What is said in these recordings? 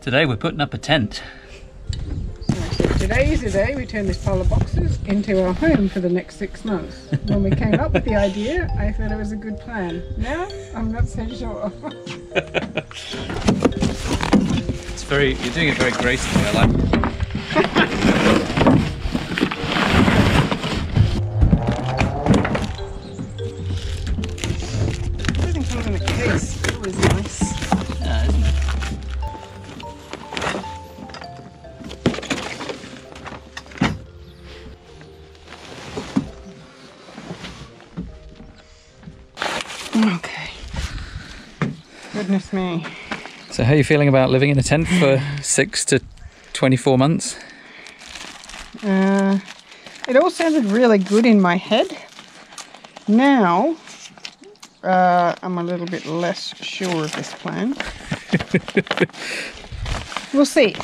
Today we're putting up a tent. So today is the day we turn these polar boxes into our home for the next 6 months. When we came up with the idea, I thought it was a good plan. Now, I'm not so sure. You're doing it very gracefully, I like it. Everything comes in a case. It's always nice. Yeah, isn't it? Okay. Goodness me. So how are you feeling about living in a tent for 6 to 24 months? It all sounded really good in my head. Now, I'm a little bit less sure of this plan. We'll see.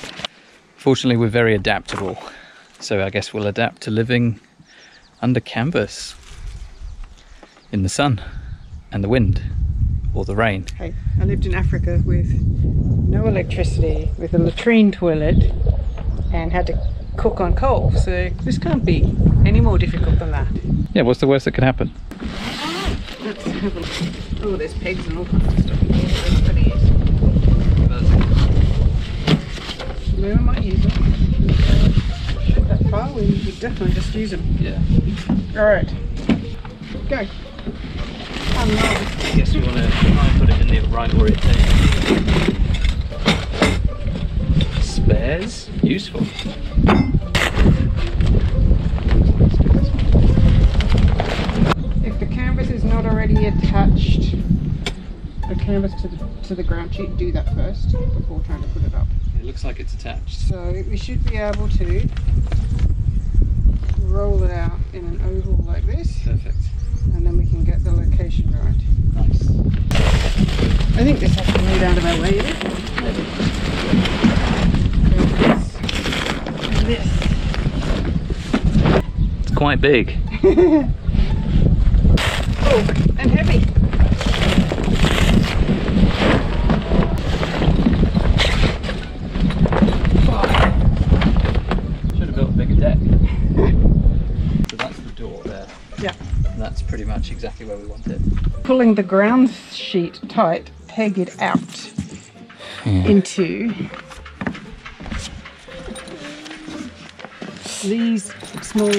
Fortunately, we're very adaptable. So I guess we'll adapt to living under canvas in the sun and the wind or the rain. Hey, I lived in Africa with no electricity, with a latrine toilet, and had to cook on coal. So this can't be any more difficult than that. Yeah, what's the worst that could happen? Let's have a look. Oh, there's pigs and all kinds of stuff in here. We're not going to use. We might use them. Shoot that far, we would definitely just use them. Yeah. Alright. Go. I guess we want to try and put it in the right orientation. Spares? Useful. If the canvas is not already attached, the canvas to the ground sheet, do that first before trying to put it up. It looks like it's attached. So we should be able to roll it out in an oval like this. Perfect. And then we can get the location right. Nice. I think this has to move out of our way, yeah? This. It's quite big. Oh, and heavy. Should have built a bigger deck. So that's the door there. Yeah. And that's pretty much exactly where we want it. Pulling the ground sheet tight, peg it out into these small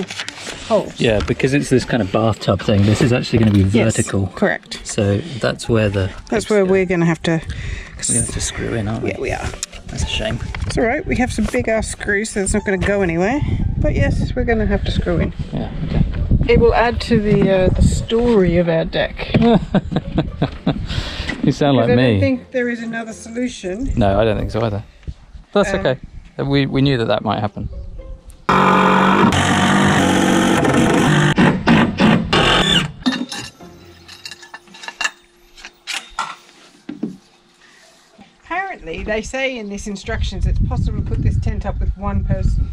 holes. Yeah, because it's this kind of bathtub thing, this is actually going to be vertical. Yes, correct. So that's where we're going to have to... We're going to have to screw in, aren't we? Yeah, we are. That's a shame. It's alright, we have some big ass screws, so it's not going to go anywhere. But yes, we're going to have to screw in. Yeah, okay. It will add to the story of our deck. You sound like me. I don't think there is another solution. No, I don't think so either. But that's okay. We knew that might happen. Apparently, they say in these instructions it's possible to put this tent up with one person.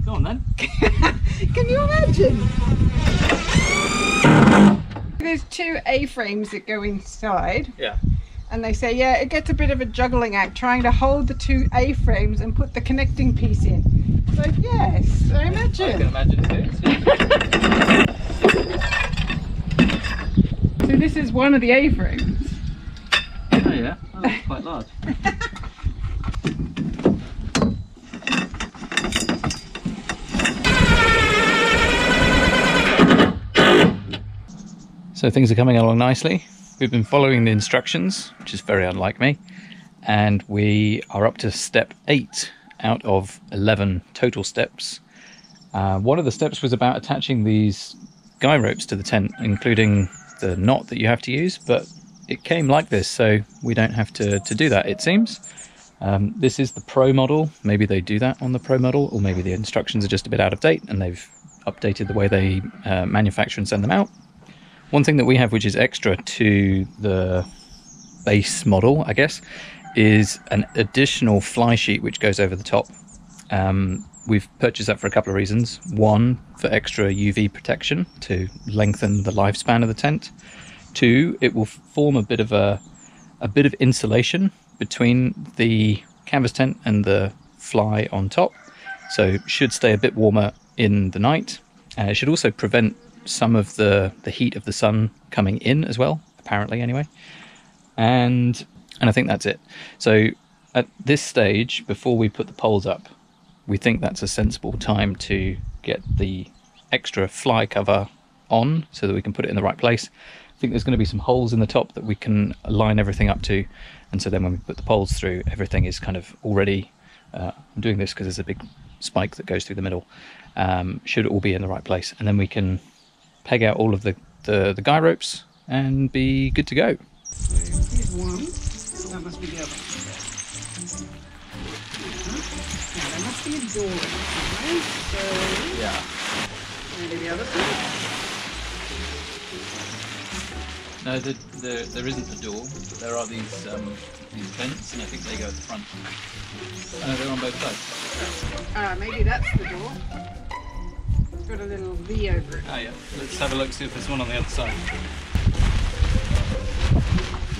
Go on then. Can you imagine? There's 2 A-frames that go inside. Yeah. And they say, yeah, it gets a bit of a juggling act trying to hold the 2 A-frames and put the connecting piece in. So yes, I imagine. I can imagine it too. So this is one of the A-frames. Oh yeah, oh, that's quite large. So things are coming along nicely. We've been following the instructions, which is very unlike me, and we are up to step 8 out of 11 total steps. One of the steps was about attaching these guy ropes to the tent, including the knot that you have to use, but it came like this, so we don't have to do that, it seems. This is the Pro model. Maybe they do that on the Pro model, or maybe the instructions are just a bit out of date and they've updated the way they manufacture and send them out. One thing that we have, which is extra to the base model, I guess, is an additional fly sheet which goes over the top. We've purchased that for a couple of reasons. One, for extra UV protection to lengthen the lifespan of the tent. Two, it will form a bit of insulation between the canvas tent and the fly on top, so it should stay a bit warmer in the night. It should also prevent some of the heat of the sun coming in as well, apparently anyway. And I think that's it. So at this stage, before we put the poles up, we think that's a sensible time to get the extra fly cover on so that we can put it in the right place. I think there's going to be some holes in the top that we can line everything up to, and so then when we put the poles through, everything is kind of already, I'm doing this because there's a big spike that goes through the middle, should all be in the right place, and then we can peg out all of the guy ropes and be good to go. Here's one, so that must be the other. Now, there must be a door somewhere, so Yeah. maybe the other side. No, there isn't a door, but there are these vents, and I think they go at the front. Oh, no, they're on both sides. Maybe that's the door. It's got a little V over it. Oh yeah, let's have a look, see if there's one on the other side.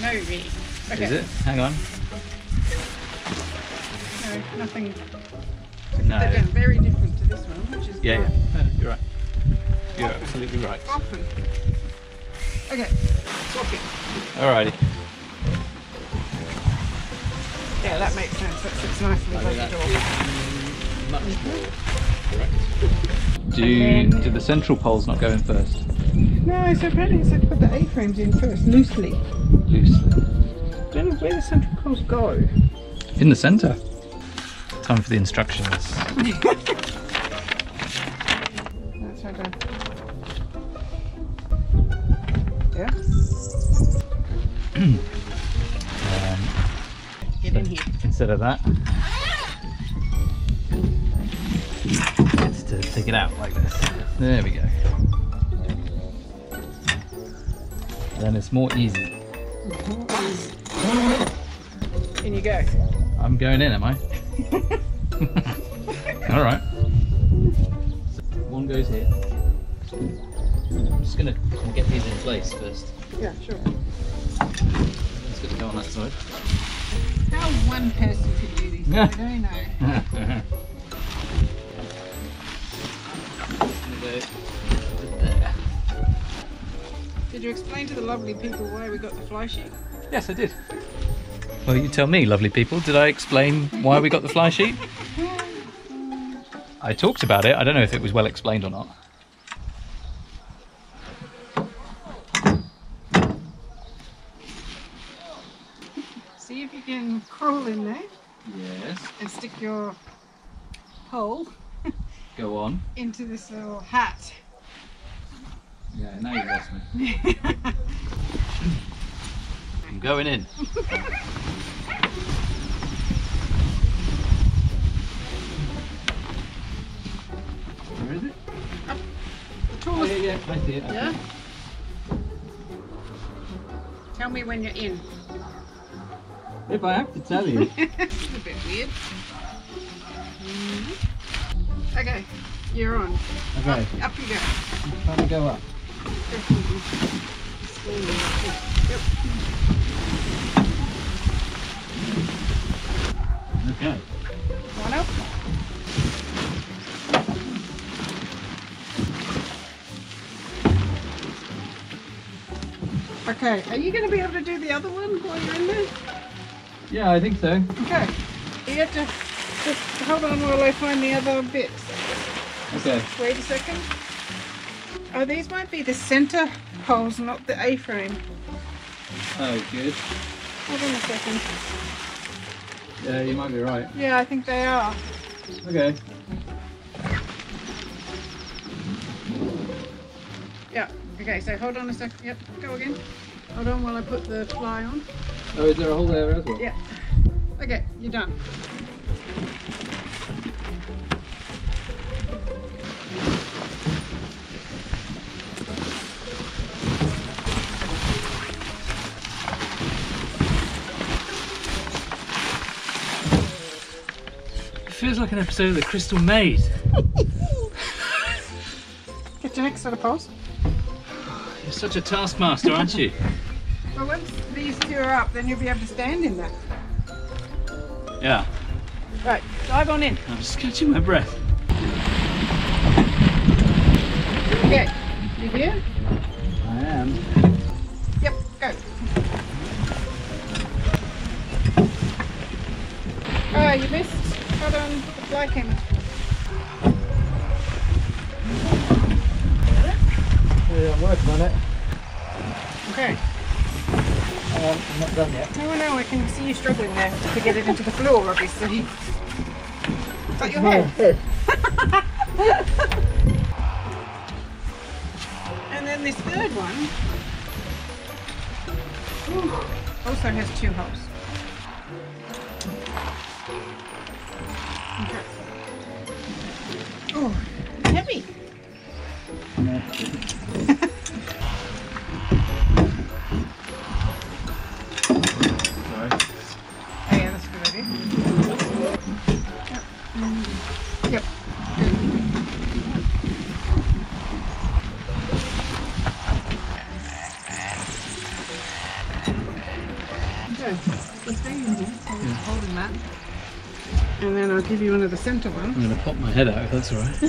No V. Okay. Is it? Hang on. No, nothing. No. They're very different to this one, which is Yeah, quite yeah. No, you're right. You're absolutely right. often. Okay, swap it. Alrighty. Yeah, that makes sense. That sits nicely above the door. Much more correct. Do the central poles not go in first? No, so apparently it said to put the A-frames in first, loosely. Loosely. I don't know where the central poles go. In the centre. Time for the instructions. That's how done. Yeah? Get in here. Instead of that, it's to take it out like this. There we go. Then it's more easy. In you go. I'm going in, am I? All right. So one goes here. I'm just gonna get these in place first. Yeah, sure. It's going to go on that side. How one person could do these, I don't know. There. Did you explain to the lovely people why we got the fly sheet? Yes, I did. Well, you tell me, lovely people. Did I explain why we got the fly sheet? I talked about it. I don't know if it was well explained or not. See if you can crawl in there Yes. and stick your pole Go on. into this little hat. Yeah, now you lost me. I'm going in. Where is it? The tallest. Yeah, I see it. I see Yeah? it. Tell me when you're in. If I have to tell you. It's a bit weird. Okay, you're on. Okay, Up you go. I'm trying to go up. Yep. Okay. One up. Okay, are you going to be able to do the other one while you're in there? Yeah, I think so. Okay. You have to just hold on while I find the other bits. Okay. Wait a second. Oh, these might be the center poles, not the A-frame. Oh, good. Hold on a second. Yeah, you might be right. Yeah, I think they are. Okay. Yeah. Okay, so hold on a second. Yep, go again. Hold on while I put the fly on. Oh, is there a hole there as well? Yeah. Okay, you're done. feels like an episode of The Crystal Maze. Get your next set of poles. You're such a taskmaster, aren't you? Well, once these two are up, then you'll be able to stand in that. Yeah. Right, dive on in. I'm just catching my breath. Okay, you here? I am. Yep, go. Oh, you missed. Hold on, the fly came. Yeah, I'm working on it. Okay. I'm not done yet. No, I can see you struggling there to get it into the floor, obviously. Is that your head? And then this third one also has 2 holes. Okay. Oh, heavy. Sorry. Oh yeah, that's a good idea. Yep. Yep. Okay, so stay in here, holding that. And then I'll give you one of the centre ones. I'm going to pop my head out if that's alright.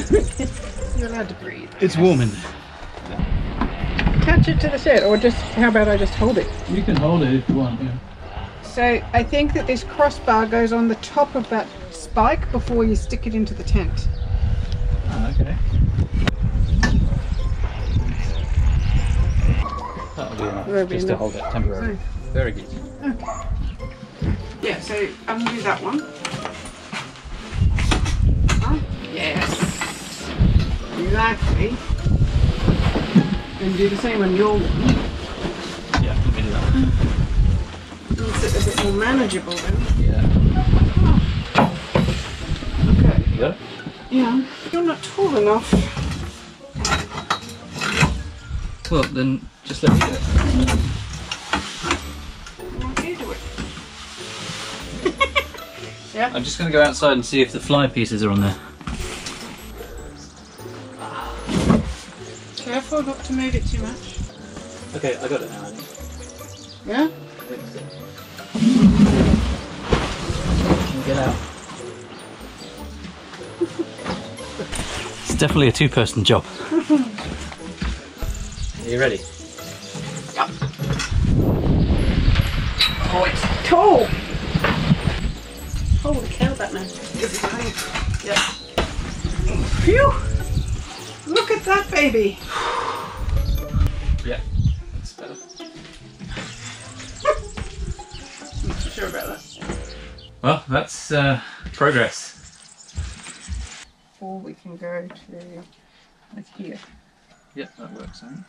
You're allowed to breathe. It's warm in Attach it to the set, or just, how about I just hold it? You can hold it if you want, yeah. So I think that this crossbar goes on the top of that spike before you stick it into the tent. Ah, okay. That'll be enough, That'll be just enough. to hold it temporarily. So- Very good. Okay. Yeah, so undo that one. Yes. Exactly. And do the same on your one. Yeah, let me do that. Makes it a bit more manageable then. Yeah. Okay. You got it? Yeah. You're not tall enough. Well, then just let me do it. I want you to do it. Yeah. I'm just going to go outside and see if the fly pieces are on there. Careful not to move it too much. Okay, I got it now, I think. Yeah? I think so. Get out. It's definitely a 2-person job. Are you ready? Yep. Oh, it's tall! Holy cow, Batman. Yeah. Phew! Look at that baby! Yeah, that's better. I'm not too sure about that. Well, that's progress. Or we can go to like here. Yep, that works. I think.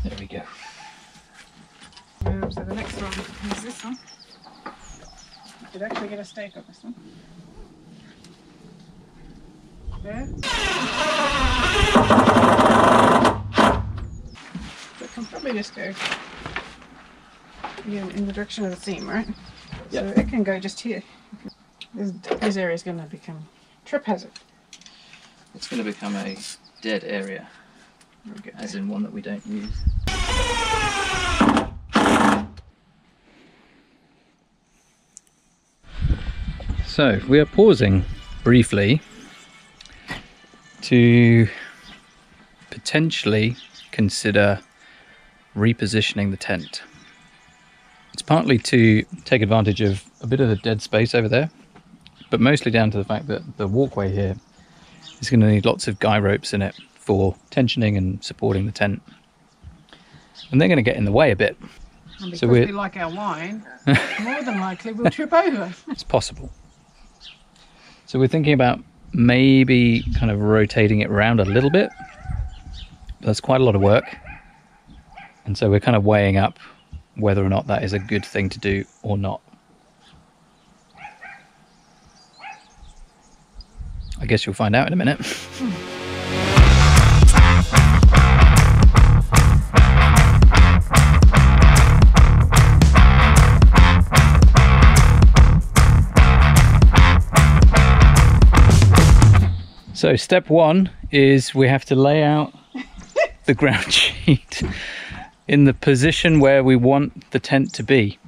There we go. So the next one is this one. You could actually get a stake on this one. There. So it can probably just go in the direction of the seam, right? Yep. So it can go just here. This area is going to become trip hazard. It's going to become a dead area, as in one that we don't use. So we are pausing briefly to potentially consider repositioning the tent. It's partly to take advantage of a bit of the dead space over there, but mostly down to the fact that the walkway here is going to need lots of guy ropes in it for tensioning and supporting the tent. And they're going to get in the way a bit. And because So we we're- like our wine, more than likely we'll trip over. It's possible. So we're thinking about maybe kind of rotating it around a little bit. That's quite a lot of work. And so we're kind of weighing up whether or not that is a good thing to do or not. I guess you'll find out in a minute. So step one is we have to lay out the ground sheet in the position where we want the tent to be.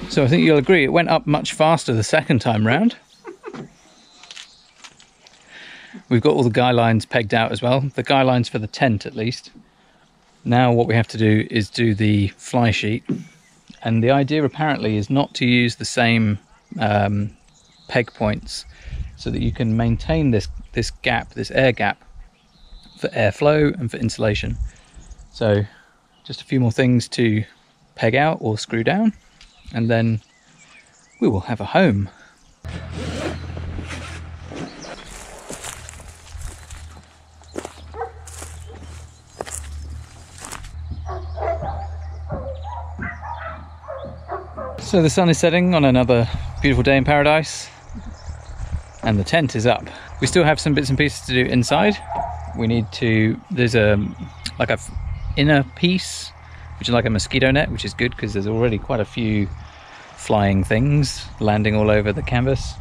So I think you'll agree it went up much faster the second time round. We've got all the guy lines pegged out as well, the guy lines for the tent at least. Now what we have to do is do the fly sheet, and the idea apparently is not to use the same peg points, so that you can maintain this gap, this air gap, for airflow and for insulation. So just a few more things to peg out or screw down, and then we will have a home. So the sun is setting on another beautiful day in paradise, and the tent is up. We still have some bits and pieces to do inside. We need to, there's like a inner piece, which is like a mosquito net, which is good because there's already quite a few flying things landing all over the canvas.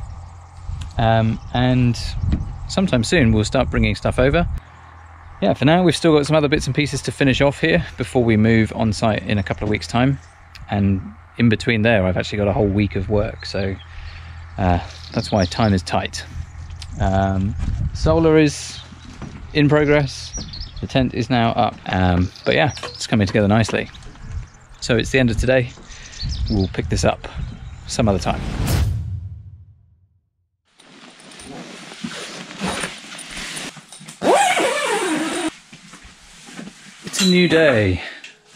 And sometime soon we'll start bringing stuff over. Yeah, for now we've still got some other bits and pieces to finish off here before we move on site in a couple of weeks' time. And in between there I've actually got a whole week of work, so that's why time is tight. Solar is in progress, the tent is now up, but yeah, it's coming together nicely. So it's the end of today. We'll pick this up some other time. It's a new day.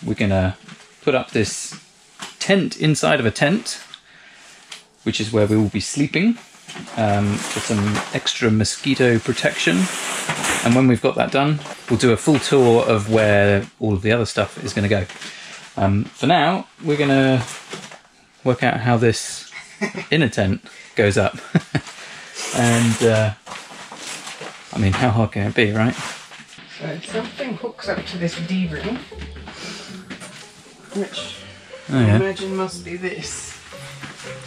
We're gonna put up this tent inside of a tent, which is where we will be sleeping, for some extra mosquito protection. And when we've got that done, we'll do a full tour of where all of the other stuff is going to go. For now, we're going to work out how this inner tent goes up. And I mean, how hard can it be, right? So something hooks up to this D-ring, which I imagine must be this.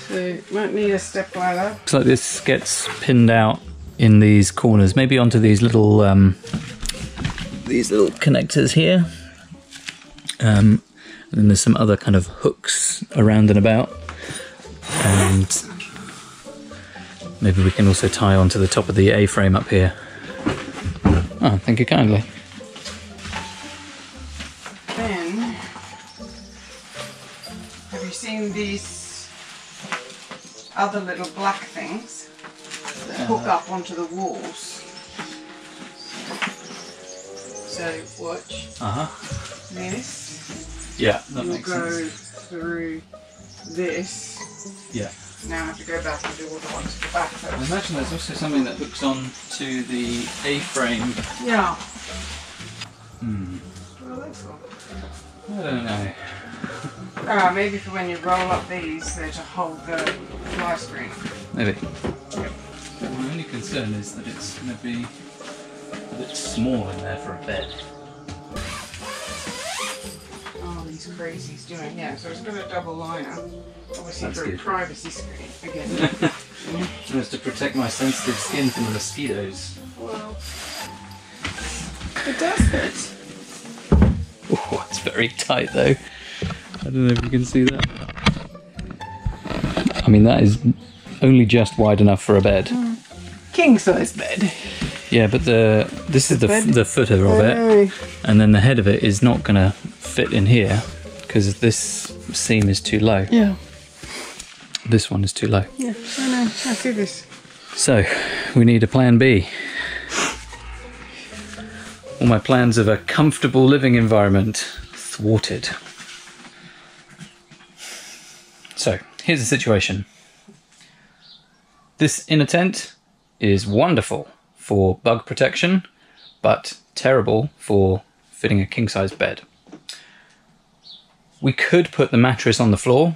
So you might need a step ladder. Looks like this gets pinned out in these corners, maybe onto these little connectors here. And then there's some other kind of hooks around and about. And maybe we can also tie onto the top of the A-frame up here. Oh, thank you kindly. Then, have you seen these other little black things that hook up onto the walls? So watch. This. Yeah, that You'll makes go sense. through this. Yeah. Now I have to go back and do all the ones at the back I first. imagine there's also something that hooks on to the A-frame. Yeah. Well, that's all. I don't know. Maybe for when you roll up these, they're to hold the fly screen. Maybe. Yep. My only concern is that it's going to be a bit small in there for a bed. Oh, these crazies doing, yeah, so it's got a double liner. Obviously That's for good. a privacy screen, again. And it's to protect my sensitive skin from the mosquitoes. Well, it does fit. Oh, it's very tight though. I don't know if you can see that. I mean, that is only just wide enough for a bed. King size bed. Yeah, but this is the footer of it, and then the head of it is not going to fit in here because this seam is too low. Yeah. This one is too low. Yeah, I know. I see this. So, we need a plan B. All my plans of a comfortable living environment thwarted. So, here's the situation. This inner tent is wonderful for bug protection, but terrible for fitting a king-size bed. We could put the mattress on the floor,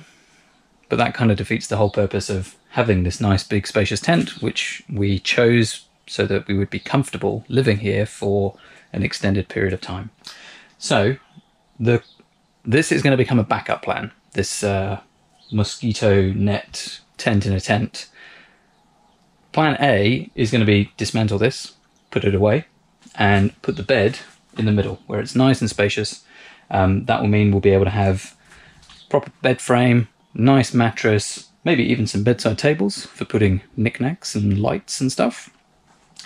but that kind of defeats the whole purpose of having this nice big spacious tent, which we chose so that we would be comfortable living here for an extended period of time. So this is going to become a backup plan, this mosquito net tent in a tent. Plan A is going to be dismantle this, put it away, and put the bed in the middle where it's nice and spacious. That will mean we'll be able to have proper bed frame, nice mattress, maybe even some bedside tables for putting knickknacks and lights and stuff.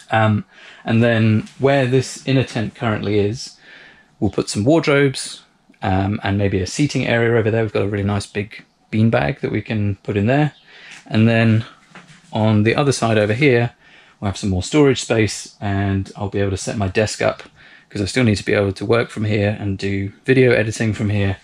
And then where this inner tent currently is, we'll put some wardrobes and maybe a seating area over there. We've got a really nice big beanbag that we can put in there. And then on the other side over here, we'll have some more storage space, and I'll be able to set my desk up because I still need to be able to work from here and do video editing from here.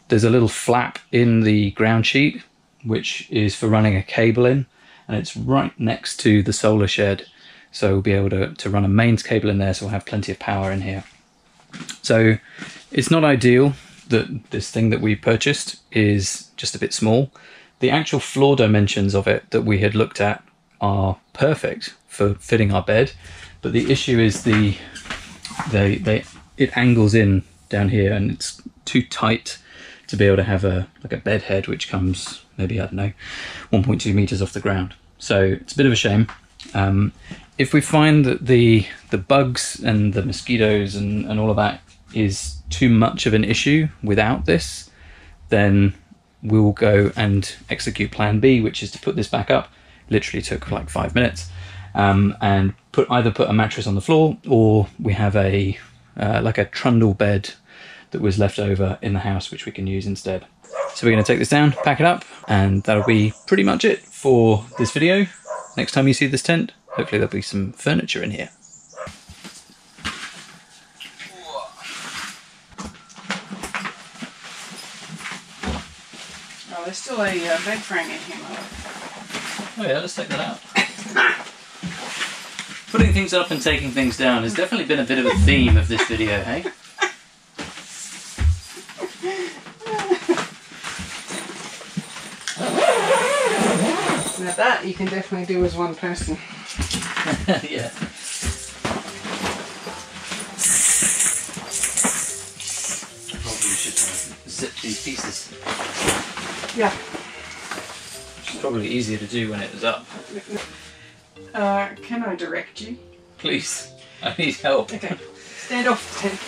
There's a little flap in the ground sheet, which is for running a cable in, and it's right next to the solar shed. So we'll be able to run a mains cable in there, so we'll have plenty of power in here. So it's not ideal that this thing that we purchased is just a bit small. The actual floor dimensions of it that we had looked at are perfect for fitting our bed, but the issue is it angles in down here, and it's too tight to be able to have like a bed head which comes maybe, I don't know, 1.2 meters off the ground. So it's a bit of a shame. If we find that the bugs and the mosquitoes and all of that is too much of an issue without this, then we'll go and execute plan B, which is to put this back up. Literally took like 5 minutes, and either put a mattress on the floor, or we have a like a trundle bed that was left over in the house, which we can use instead. So we're going to take this down, pack it up, and that'll be pretty much it for this video. Next time you see this tent, hopefully there'll be some furniture in here. Oh, there's still a bed frame in here, Mother. Oh yeah, let's take that out. Putting things up and taking things down has definitely been a bit of a theme of this video, hey? Now that you can definitely do as one person. Yeah. Probably should zip these pieces. Yeah. Which is probably easier to do when it is up. Can I direct you? Please, I need help. Okay, stand off the tent.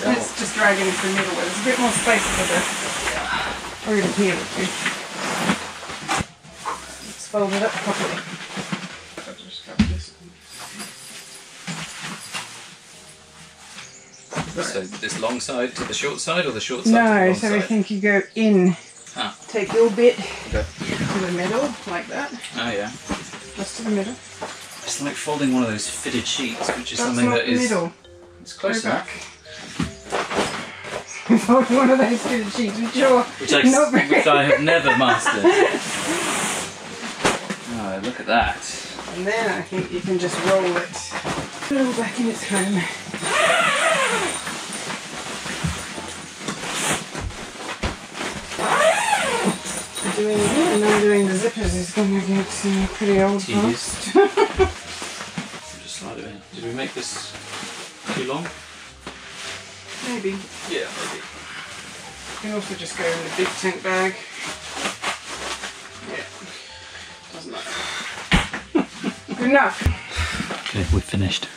Let's just drag it into the middle where there's a bit more space for the... Or even here would be. Let's fold it up properly. I'll just grab this. So this long side to the short side, or the short side to the No, long so side? I think you go in. Ah. Take your bit Okay. to the middle, like that. Oh yeah. Just to the middle. It's like folding one of those fitted sheets, which is That's something not that the is... middle. It's close Go enough. back. Fold one of those fitted sheets, Which I have never mastered. Oh, look at that. And then I think you can just roll it. Roll back in its home. Doing the zippers is going to get pretty old fast. Just slide it in. Did we make this too long? Maybe. Yeah, maybe. You can also just go in the big tent bag. Yeah. Doesn't matter. Good enough. Okay, we're finished.